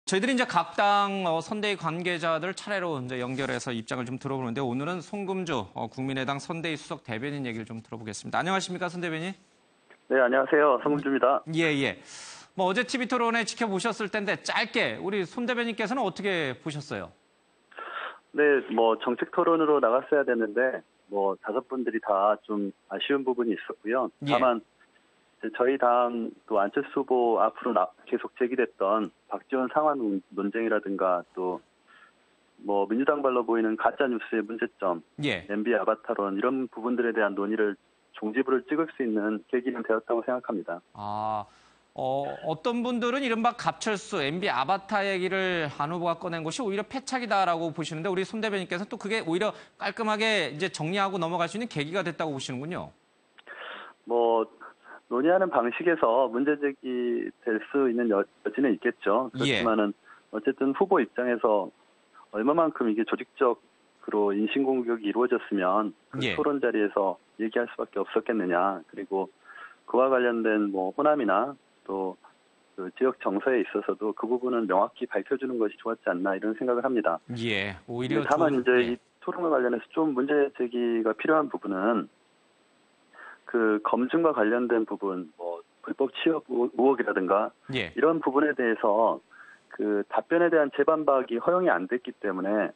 저희들이 이제 각 당 선대위 관계자들 차례로 이제 연결해서 입장을 좀 들어보는데 오늘은 송금주 국민의당 선대위 수석 대변인 얘기를 좀 들어보겠습니다. 안녕하십니까, 선 대변인? 네, 안녕하세요. 송금주입니다. 예. 뭐 어제 TV 토론회 지켜보셨을 텐데 짧게 우리 손 대변인께서는 어떻게 보셨어요? 네, 뭐 정책 토론으로 나갔어야 됐는데 뭐 다섯 분들이 다 좀 아쉬운 부분이 있었고요. 다만 저희 당 또 안철수 후보 앞으로 계속 제기됐던 박지원 상환 논쟁이라든가 또 뭐 민주당 발로 보이는 가짜 뉴스의 문제점, MB 아바타론 이런 부분들에 대한 논의를 종지부를 찍을 수 있는 계기는 되었다고 생각합니다. 어떤 분들은 이른바 갑철수, MB 아바타 얘기를 안 후보가 꺼낸 것이 오히려 패착이다라고 보시는데 우리 손 대변인께서 또 그게 오히려 깔끔하게 이제 정리하고 넘어갈 수 있는 계기가 됐다고 보시는군요. 뭐 논의하는 방식에서 문제 제기될 수 있는 여지는 있겠죠. 그렇지만은 어쨌든 후보 입장에서 얼마만큼 이게 조직적으로 인신공격이 이루어졌으면 그 토론 자리에서 얘기할 수밖에 없었겠느냐. 그리고 그와 관련된 뭐 호남이나 또 그 지역 정서에 있어서도 그 부분은 명확히 밝혀주는 것이 좋았지 않나 이런 생각을 합니다. 오히려 다만 이제 이 토론과 관련해서 좀 문제 제기가 필요한 부분은 그 검증과 관련된 부분, 뭐 불법 취업 의혹이라든가 이런 부분에 대해서 그 답변에 대한 재반박이 허용이 안 됐기 때문에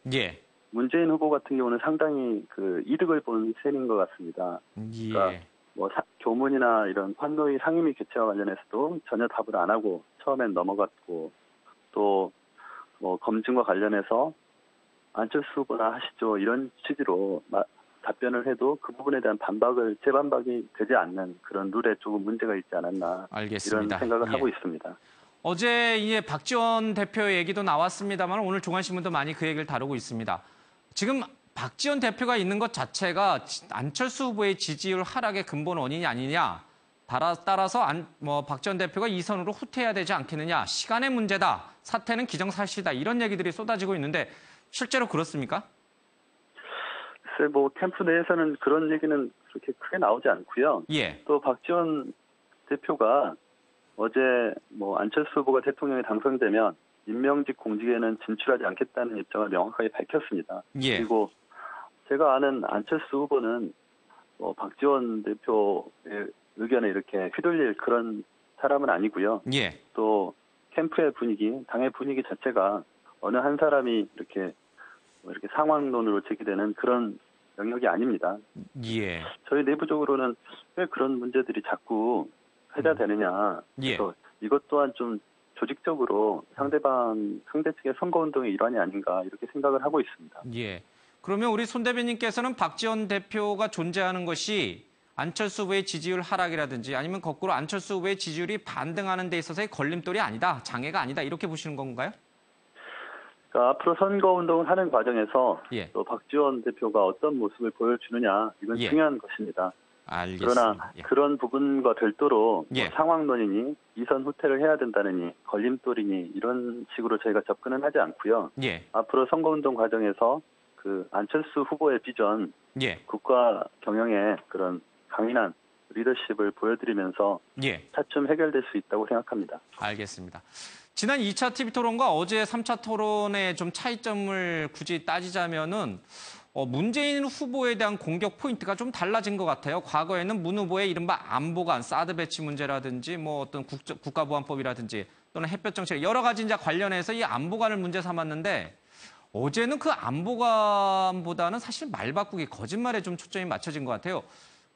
문재인 후보 같은 경우는 상당히 그 이득을 본 셈인 것 같습니다. 그러니까 뭐 교문이나 이런 환노위 상임위 개최와 관련해서도 전혀 답을 안 하고 처음엔 넘어갔고 또 뭐 검증과 관련해서 안철수 후보나 하시죠 이런 취지로 답변을 해도 그 부분에 대한 재반박이 되지 않는 그런 룰에 조금 문제가 있지 않았나 이런 생각을 하고 있습니다. 어제 박지원 대표 얘기도 나왔습니다만 오늘 중앙신문도 많이 그 얘기를 다루고 있습니다. 지금 박지원 대표가 있는 것 자체가 안철수 후보의 지지율 하락의 근본 원인이 아니냐. 따라서 박지원 대표가 이 선으로 후퇴해야 되지 않겠느냐. 시간의 문제다. 사태는 기정사실이다. 이런 얘기들이 쏟아지고 있는데 실제로 그렇습니까? 글쎄 뭐 캠프 내에서는 그런 얘기는 그렇게 크게 나오지 않고요. 또 박지원 대표가 어제 뭐 안철수 후보가 대통령에 당선되면 임명직 공직에는 진출하지 않겠다는 입장을 명확하게 밝혔습니다. 그리고 제가 아는 안철수 후보는 뭐 박지원 대표의 의견에 이렇게 휘둘릴 그런 사람은 아니고요. 또 캠프의 분위기, 당의 분위기 자체가 어느 한 사람이 이렇게 상황론으로 제기되는 그런 영역이 아닙니다. 저희 내부적으로는 왜 그런 문제들이 자꾸 회자되느냐. 그래서 이것 또한 좀 조직적으로 상대 측의 선거운동의 일환이 아닌가 이렇게 생각을 하고 있습니다. 그러면 우리 손 대변인께서는 박지원 대표가 존재하는 것이 안철수 후보의 지지율 하락이라든지 아니면 거꾸로 안철수 후보의 지지율이 반등하는 데 있어서의 걸림돌이 아니다, 장애가 아니다 이렇게 보시는 건가요? 그러니까 앞으로 선거운동을 하는 과정에서 또 박지원 대표가 어떤 모습을 보여주느냐 이건 중요한 것입니다. 그러나 그런 부분과 별도로 뭐 상황론이니 이선 후퇴를 해야 된다느니 걸림돌이니 이런 식으로 저희가 접근은 하지 않고요. 앞으로 선거운동 과정에서 그 안철수 후보의 비전, 국가 경영의 그런 강인한 리더십을 보여드리면서 차츰 해결될 수 있다고 생각합니다. 알겠습니다. 지난 2차 TV 토론과 어제 3차 토론의 좀 차이점을 굳이 따지자면은 문재인 후보에 대한 공격 포인트가 좀 달라진 것 같아요. 과거에는 문 후보의 이른바 안보관, 사드 배치 문제라든지 뭐 어떤 국가보안법이라든지 또는 햇볕 정책 여러 가지 이제 관련해서 이 안보관을 문제 삼았는데 어제는 그 안보관보다는 사실 말 바꾸기, 거짓말에 좀 초점이 맞춰진 것 같아요.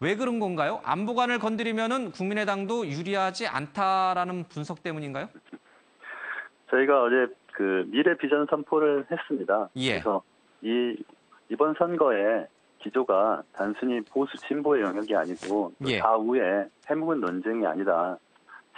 왜 그런 건가요? 안보관을 건드리면은 국민의당도 유리하지 않다라는 분석 때문인가요? 저희가 어제 그 미래 비전 선포를 했습니다. 그래서 이번 선거의 기조가 단순히 보수 진보의 영역이 아니고 좌우의 해묵은 논쟁이 아니다.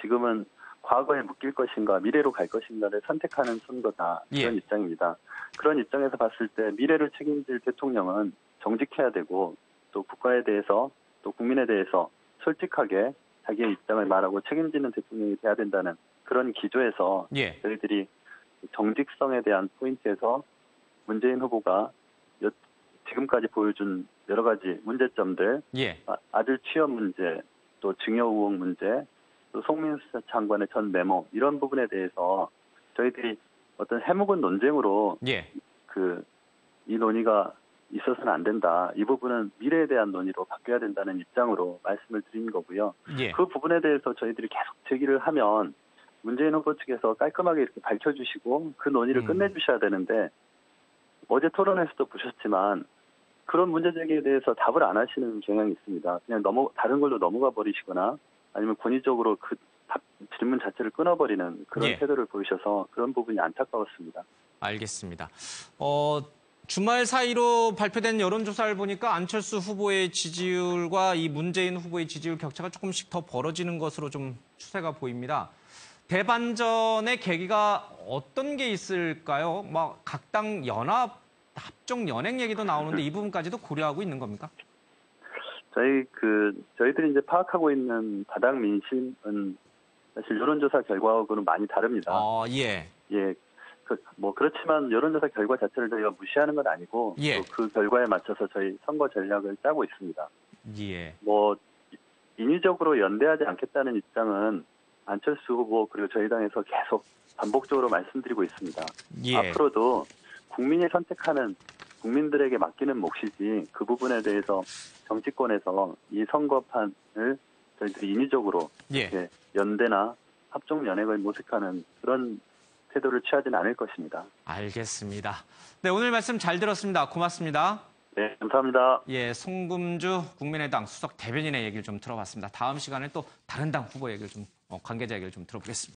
지금은 과거에 묶일 것인가 미래로 갈 것인가를 선택하는 선거다. 이런 입장입니다. 그런 입장에서 봤을 때 미래를 책임질 대통령은 정직해야 되고 또 국가에 대해서 또 국민에 대해서 솔직하게 자기의 입장을 말하고 책임지는 대통령이 돼야 된다는 그런 기조에서 저희들이 정직성에 대한 포인트에서 문재인 후보가 지금까지 보여준 여러 가지 문제점들, 아들 취업 문제, 또 증여 의혹 문제, 또 송민수 장관의 전 메모 이런 부분에 대해서 저희들이 어떤 해묵은 논쟁으로 예. 이 논의가 있어서는 안 된다. 이 부분은 미래에 대한 논의로 바뀌어야 된다는 입장으로 말씀을 드린 거고요. 예. 그 부분에 대해서 저희들이 계속 제기를 하면 문재인 후보 측에서 깔끔하게 이렇게 밝혀주시고 그 논의를 끝내주셔야 되는데 어제 토론에서도 보셨지만 그런 문제 제기에 대해서 답을 안 하시는 경향이 있습니다. 그냥 다른 걸로 넘어가 버리시거나 아니면 권위적으로 그 질문 자체를 끊어버리는 그런 예. 태도를 보이셔서 그런 부분이 안타까웠습니다. 알겠습니다. 주말 사이로 발표된 여론조사를 보니까 안철수 후보의 지지율과 이 문재인 후보의 지지율 격차가 조금씩 더 벌어지는 것으로 좀 추세가 보입니다. 대반전의 계기가 어떤 게 있을까요? 막 각 당 연합, 합종 연행 얘기도 나오는데 이 부분까지도 고려하고 있는 겁니까? 저희들이 이제 파악하고 있는 바닥 민심은 사실 여론조사 결과하고는 많이 다릅니다. 예. 예. 그렇지만 여론조사 결과 자체를 저희가 무시하는 건 아니고 예. 또 그 결과에 맞춰서 저희 선거 전략을 짜고 있습니다. 예. 인위적으로 연대하지 않겠다는 입장은 안철수 후보 그리고 저희 당에서 계속 반복적으로 말씀드리고 있습니다. 예. 앞으로도 국민이 선택하는 국민들에게 맡기는 몫이지 그 부분에 대해서 정치권에서 이 선거판을 저희들이 인위적으로 예. 연대나 합종 연행을 모색하는 그런 태도를 취하지는 않을 것입니다. 알겠습니다. 네, 오늘 말씀 잘 들었습니다. 고맙습니다. 네, 감사합니다. 예, 송금주 국민의당 수석 대변인의 얘기를 좀 들어봤습니다. 다음 시간에 또 다른 당 후보 얘기를 관계자 얘기를 좀 들어보겠습니다.